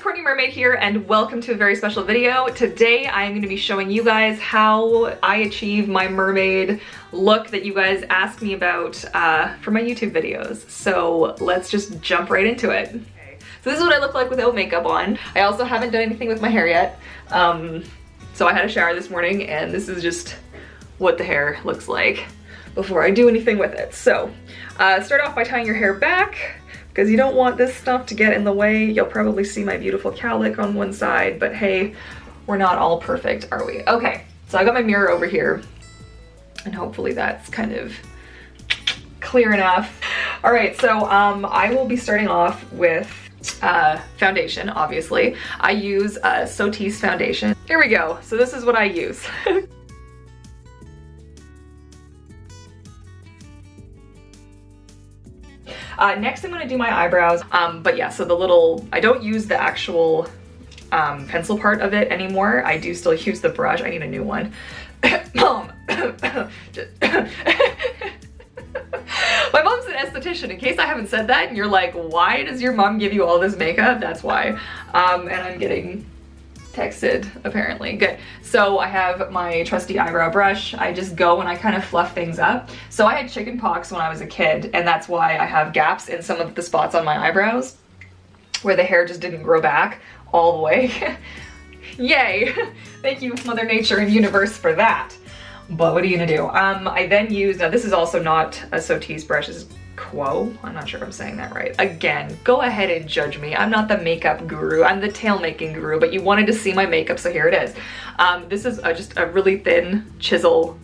Courtney Mermaid here, and welcome to a very special video. Today I am going to be showing you guys how I achieve my mermaid look that you guys asked me about for my YouTube videos. So let's just jump right into it. Okay. So this is what I look like without makeup on. I also haven't done anything with my hair yet. So I had a shower this morning, and this is just what the hair looks like before I do anything with it. So start off by tying your hair back, because you don't want this stuff to get in the way. You'll probably see my beautiful cowlick on one side, but hey, we're not all perfect, are we? Okay, so I got my mirror over here, and hopefully that's kind of clear enough. All right, so I will be starting off with foundation, obviously. I use TINK'S foundation. Here we go, so this is what I use. Next I'm gonna do my eyebrows, but yeah, so the little, I don't use the actual pencil part of it anymore. I do still use the brush. I need a new one. My mom's an esthetician, in case I haven't said that and you're like, why does your mom give you all this makeup? That's why. And I'm getting texted, apparently. Good. So I have my trusty eyebrow brush. I just go and I kind of fluff things up. So I had chicken pox when I was a kid, and that's why I have gaps in some of the spots on my eyebrows where the hair just didn't grow back all the way. Yay! Thank you, Mother Nature and Universe, for that. But what are you gonna do? I then use, now this is also not a TINK'S brush, this is Quo. I'm not sure if I'm saying that right. Again, go ahead and judge me. I'm not the makeup guru. I'm the tail making guru, but you wanted to see my makeup, so here it is. This is just a really thin chisel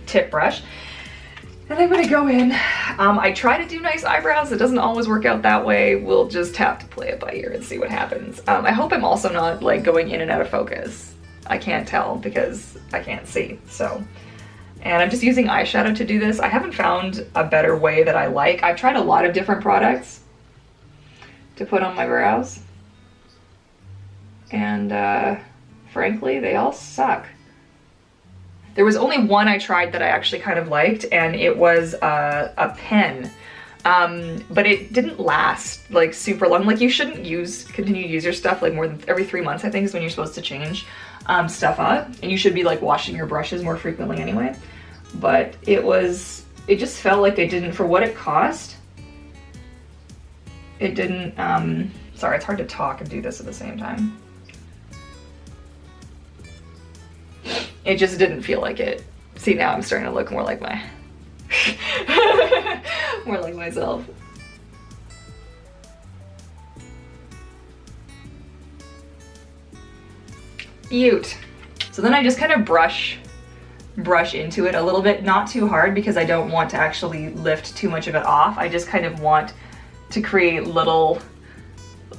tip brush. And I'm gonna go in. I try to do nice eyebrows. It doesn't always work out that way. We'll just have to play it by ear and see what happens. I hope I'm also not like going in and out of focus. I can't tell because I can't see, so. And I'm just using eyeshadow to do this. I haven't found a better way that I like. I've tried a lot of different products to put on my brows. And frankly, they all suck. There was only one I tried that I actually kind of liked, and it was a pen. But it didn't last like super long. Like, you shouldn't continue to use your stuff like more than every 3 months, I think, is when you're supposed to change stuff up. And you should be like washing your brushes more frequently anyway. But it just felt like they didn't, for what it cost, it didn't, sorry, it's hard to talk and do this at the same time. It just didn't feel like it. See, now I'm starting to look more like my, more like myself. Beaut. So then I just kind of brush into it a little bit, not too hard because I don't want to actually lift too much of it off. I just kind of want to create little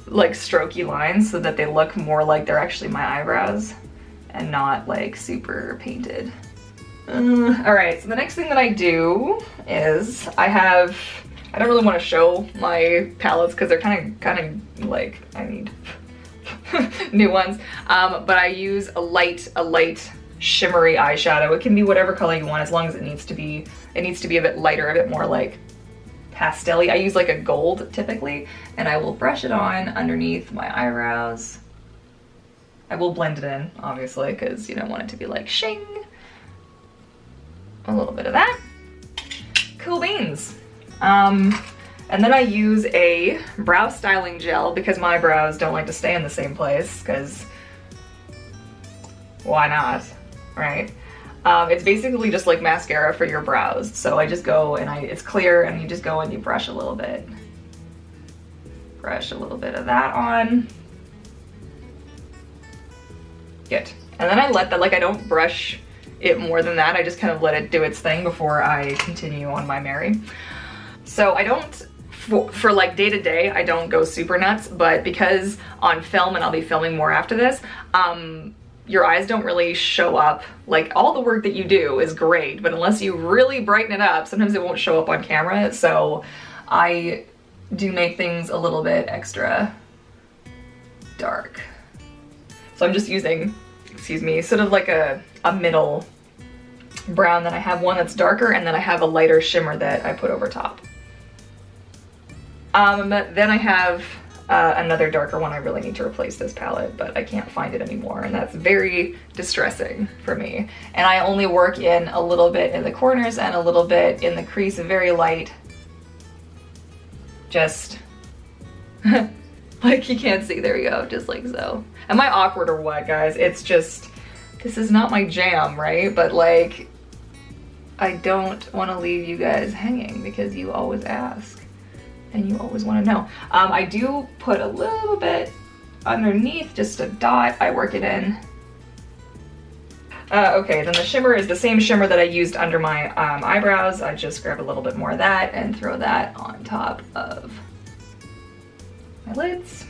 like strokey lines so that they look more like they're actually my eyebrows and not like super painted. All right, so the next thing that I do is I don't really want to show my palettes because they're kind of like, I need new ones, but I use a light shimmery eyeshadow. It can be whatever color you want, as long as it needs to be a bit lighter, a bit more like pastel-y. I use like a gold typically, and I will brush it on underneath my eyebrows. I will blend it in, obviously, because you don't want it to be like shing. A little bit of that. Cool beans. And then I use a brow styling gel because my brows don't like to stay in the same place, because why not, right? It's basically just like mascara for your brows. So I just go and it's clear, and you just go and you brush a little bit. Brush a little bit of that on. Good. And then I let that, like, I don't brush it more than that. I just kind of let it do its thing before I continue on my Mary. So I don't, for like day to day, I don't go super nuts, but because on film, and I'll be filming more after this, your eyes don't really show up. Like, all the work that you do is great, but unless you really brighten it up, sometimes it won't show up on camera. So I do make things a little bit extra dark. So I'm just using, excuse me, sort of like a middle brown. Then I have one that's darker, and then I have a lighter shimmer that I put over top. Then I have another darker one. I really need to replace this palette, but I can't find it anymore, and that's very distressing for me. And I only work in a little bit in the corners and a little bit in the crease, very light. Just like you can't see, there you go, just like so. Am I awkward or what, guys? It's just, this is not my jam, right? But like, I don't want to leave you guys hanging because you always ask. And you always want to know. I do put a little bit underneath, just a dot. I work it in. Okay, then the shimmer is the same shimmer that I used under my eyebrows. I just grab a little bit more of that and throw that on top of my lids.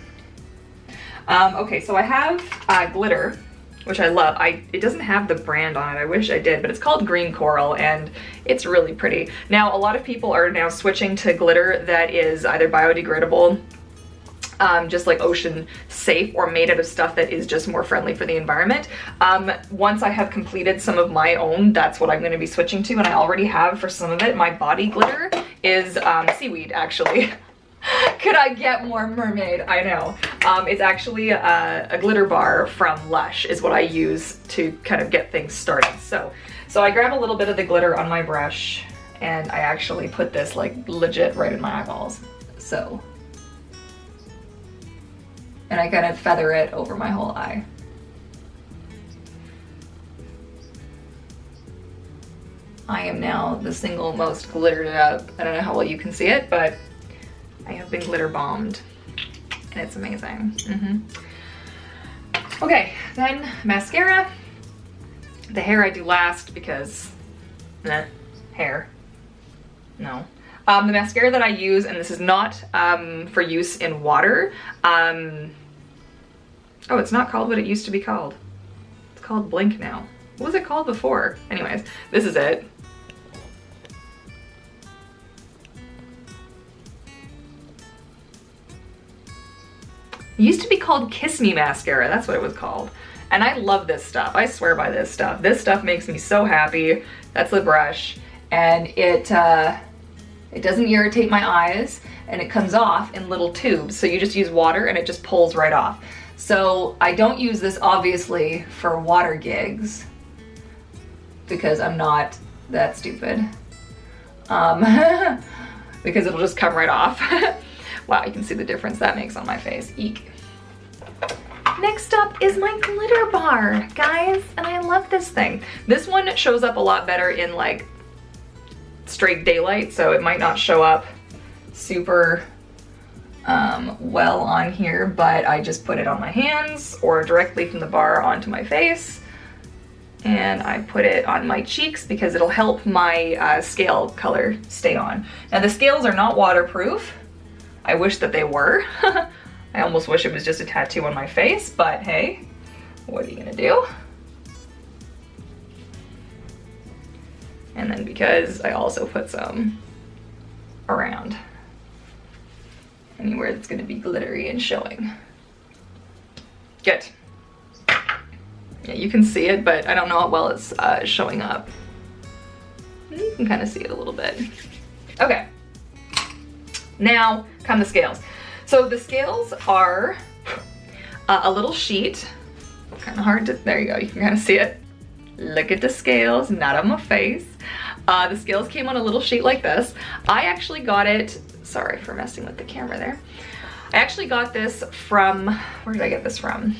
Okay, so I have glitter, which I love. It doesn't have the brand on it. I wish I did, but it's called Green Coral, and it's really pretty. Now, a lot of people are now switching to glitter that is either biodegradable, just like ocean safe, or made out of stuff that is just more friendly for the environment. Once I have completed some of my own, that's what I'm gonna be switching to, and I already have for some of it. My body glitter is seaweed, actually. Could I get more mermaid? I know. It's actually a glitter bar from Lush is what I use to kind of get things started. So I grab a little bit of the glitter on my brush, and I actually put this like legit right in my eyeballs. So, and I kind of feather it over my whole eye. I am now the single most glittered up. I don't know how well you can see it, but I have been glitter bombed, and it's amazing. Okay, then mascara. The hair I do last because, hair, no. The mascara that I use, and this is not for use in water. Oh, it's not called what it used to be called. It's called Blink now. What was it called before? Anyways, this is it. It used to be called Kiss Me Mascara, that's what it was called. And I love this stuff, I swear by this stuff. This stuff makes me so happy. That's the brush. And it doesn't irritate my eyes, and it comes off in little tubes. So you just use water and it just pulls right off. So I don't use this obviously for water gigs because I'm not that stupid. Because it'll just come right off. Wow, you can see the difference that makes on my face. Eek. Next up is my glitter bar, guys, and I love this thing. This one shows up a lot better in like straight daylight, so it might not show up super well on here, but I just put it on my hands or directly from the bar onto my face. And I put it on my cheeks because it'll help my scale color stay on. Now the scales are not waterproof. I wish that they were. I almost wish it was just a tattoo on my face, but hey, what are you gonna do? And then because I also put some around anywhere that's gonna be glittery and showing. Good. Yeah, you can see it, but I don't know how well it's showing up. You can kind of see it a little bit. Okay. Now come the scales. So the scales are a little sheet, kind of hard to, there you go, you can kind of see it. Look at the scales, not on my face. The scales came on a little sheet like this. I actually got it, sorry for messing with the camera there. I actually got this from, where did I get this from?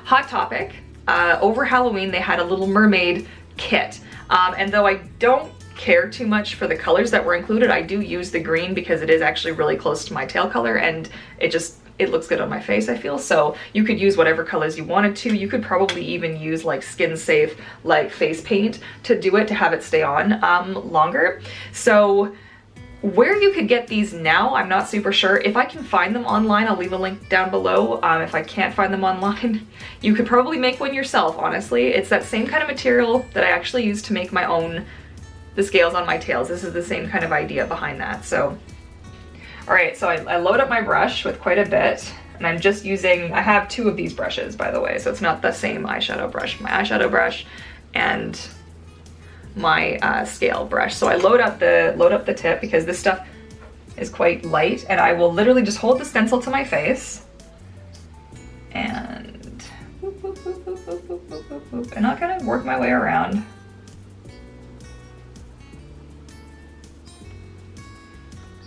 Hot Topic. Over Halloween they had a little mermaid kit. And though I don't care too much for the colors that were included, I do use the green because it is actually really close to my tail color, and it looks good on my face, I feel. So you could use whatever colors you wanted to. You could probably even use like skin safe like face paint to do it, to have it stay on longer. So where you could get these now, I'm not super sure. If I can find them online, I'll leave a link down below. If I can't find them online, you could probably make one yourself, honestly. It's that same kind of material that I actually use to make my own the scales on my tails. This is the same kind of idea behind that. So, all right, so I load up my brush with quite a bit, and I'm just using, I have two of these brushes, by the way, so it's not the same eyeshadow brush. My eyeshadow brush and my scale brush. So I load up the tip because this stuff is quite light, and I will literally just hold the stencil to my face and whoop, whoop, whoop, whoop, whoop, whoop, whoop, whoop, and I'll kind of work my way around.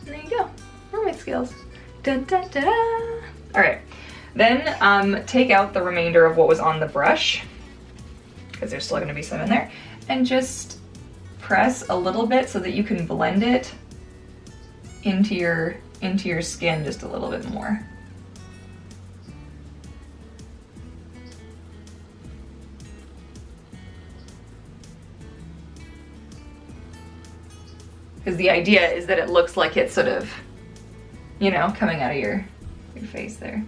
There you go, mermaid skills. Dun, dun, dun. All right, then take out the remainder of what was on the brush, because there's still gonna be some in there, and just press a little bit so that you can blend it into your skin just a little bit more. Because the idea is that it looks like it's sort of, you know, coming out of your face there.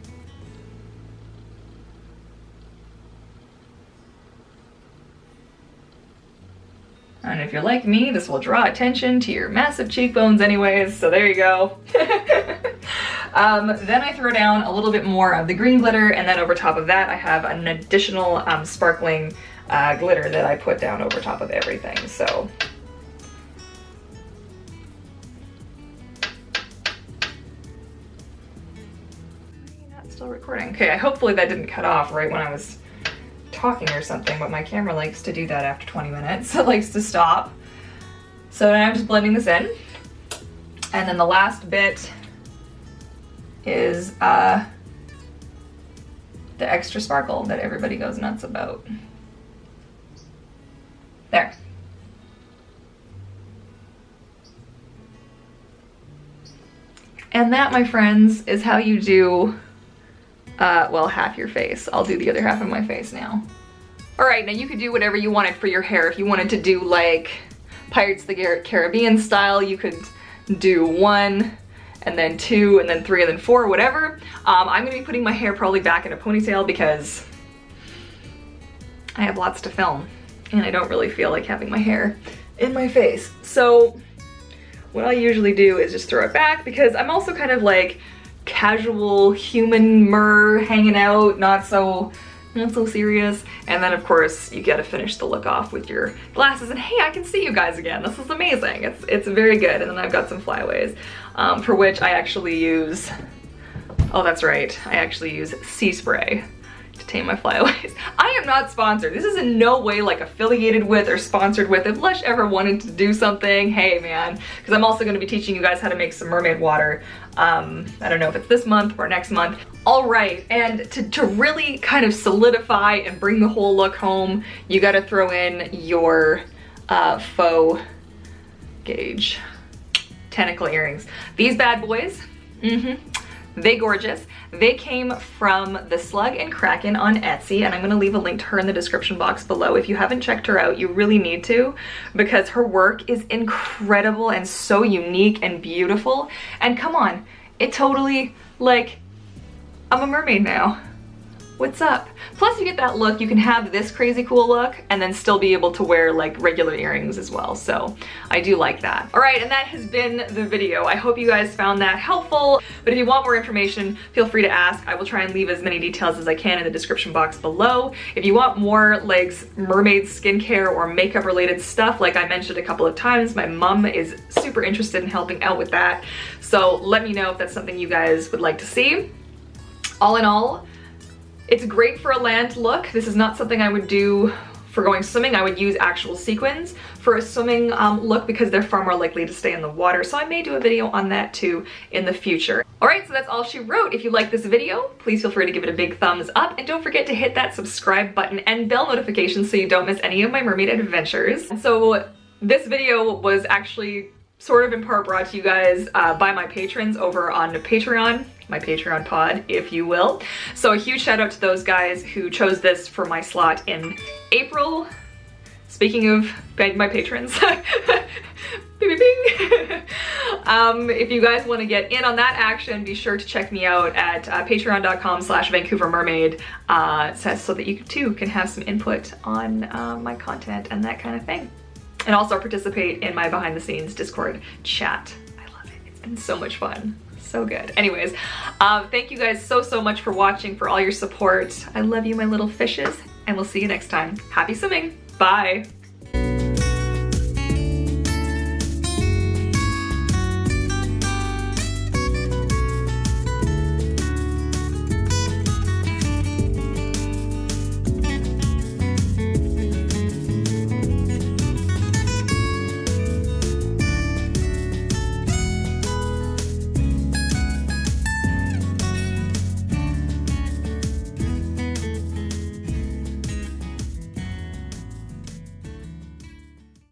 And if you're like me, this will draw attention to your massive cheekbones anyways, so there you go. Then I throw down a little bit more of the green glitter, and then over top of that I have an additional sparkling glitter that I put down over top of everything, so. Still recording. Okay, hopefully that didn't cut off right when I was talking or something, but my camera likes to do that after 20 minutes. It likes to stop. So now I'm just blending this in. And then the last bit is the extra sparkle that everybody goes nuts about. There. And that, my friends, is how you do well, half your face. I'll do the other half of my face now. All right, now you could do whatever you wanted for your hair. If you wanted to do like Pirates of the Caribbean style, you could do 1, and then 2, and then 3, and then 4, whatever. I'm gonna be putting my hair probably back in a ponytail because I have lots to film and I don't really feel like having my hair in my face. So what I usually do is just throw it back, because I'm also kind of like casual humor hanging out, not so serious. And then of course you gotta finish the look off with your glasses, and hey, I can see you guys again. This is amazing. It's very good. And then I've got some flyaways for which I actually use, oh that's right, I actually use sea spray to tame my flyaways. I am not sponsored. This is in no way like affiliated with or sponsored with. If Lush ever wanted to do something, hey man, because I'm also going to be teaching you guys how to make some mermaid water. I don't know if it's this month or next month. All right, and to really kind of solidify and bring the whole look home, you got to throw in your faux gauge tentacle earrings. These bad boys, they gorgeous. They came from the Slug and Kraken on Etsy, and I'm gonna leave a link to her in the description box below. If you haven't checked her out, you really need to, because her work is incredible and so unique and beautiful. And come on, it totally, like, I'm a mermaid now. What's up? Plus you get that look, you can have this crazy cool look and then still be able to wear like regular earrings as well. So I do like that. All right, and that has been the video. I hope you guys found that helpful. But if you want more information, feel free to ask. I will try and leave as many details as I can in the description box below. If you want more like mermaid skincare or makeup related stuff, like I mentioned a couple of times, my mom is super interested in helping out with that. So let me know if that's something you guys would like to see. All in all, it's great for a land look. This is not something I would do for going swimming. I would use actual sequins for a swimming look because they're far more likely to stay in the water. So I may do a video on that too in the future. All right, so that's all she wrote. If you like this video, please feel free to give it a big thumbs up, and don't forget to hit that subscribe button and bell notification so you don't miss any of my mermaid adventures. So this video was actually sort of in part brought to you guys by my patrons over on Patreon, my Patreon pod, if you will. So a huge shout out to those guys who chose this for my slot in April. Speaking of my patrons, bing, bing, bing. If you guys want to get in on that action, be sure to check me out at patreon.com/Vancouver Mermaid, so that you too can have some input on my content and that kind of thing. And also participate in my behind the scenes Discord chat. I love it. It's been so much fun. So good. Anyways, thank you guys so much for watching, for all your support. I love you, my little fishes, and we'll see you next time. Happy swimming. Bye.